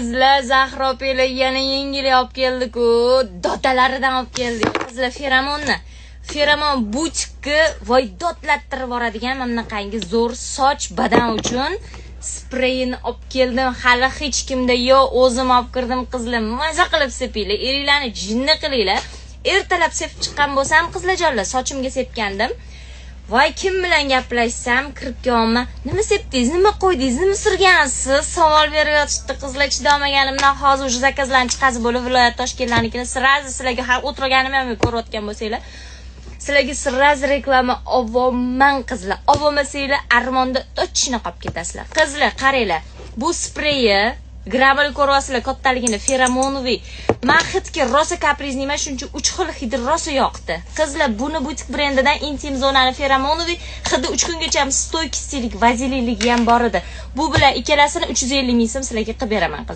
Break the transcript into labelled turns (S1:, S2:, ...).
S1: Qizlar Zahro opela yana yengil olib keldi-ku, dotalaridan olib keldik. Qizlar Feromon butikni voy dotlattirib boradigan mamnaqangi zo'r soch badan uchun spreyini olib keldim. Hali hech kimda yo'q, o'zim olib kirdim. Qizlar maza qilib sepinglar, eringlarni jinni qilinglar. Ertalab sepib chiqqan bo'lsam, qizlarjonlar, sochimga sepgandim. Voy, kim bilan gaplashsam, kirib kelma. Nima sepdingiz, nima qo'ydingiz, nima surgansiz? Savol berib yotishdi qizlar. Chidolmaganimdan hozir o'sha zakazlarni chiqazib bo'lib, viloyat Toshkentlarnikini sirazi sizlarga har o'tirganim ham ko'rayotgan bo'lsanglar, sizlarga sirazi reklama ovoman qizlar. Ovomasanglar Armonda tochchina qolib ketasizlar. Qizlar, qaranglar. Bu spreyi gramini ko'ryapsizlar, kattaligini, feromonoviy. Men hidga rosa kaprizniman, shuncha 3 xil hidi rosa yoqdi. Qizlar, buni butik brendidan intim zonani feromonoviy hidi 3 kungacha stoykistilik, vazilinligi ham bor edi. Bu bilan ikkalasini 350 ming so'm sizlarga qilib beraman.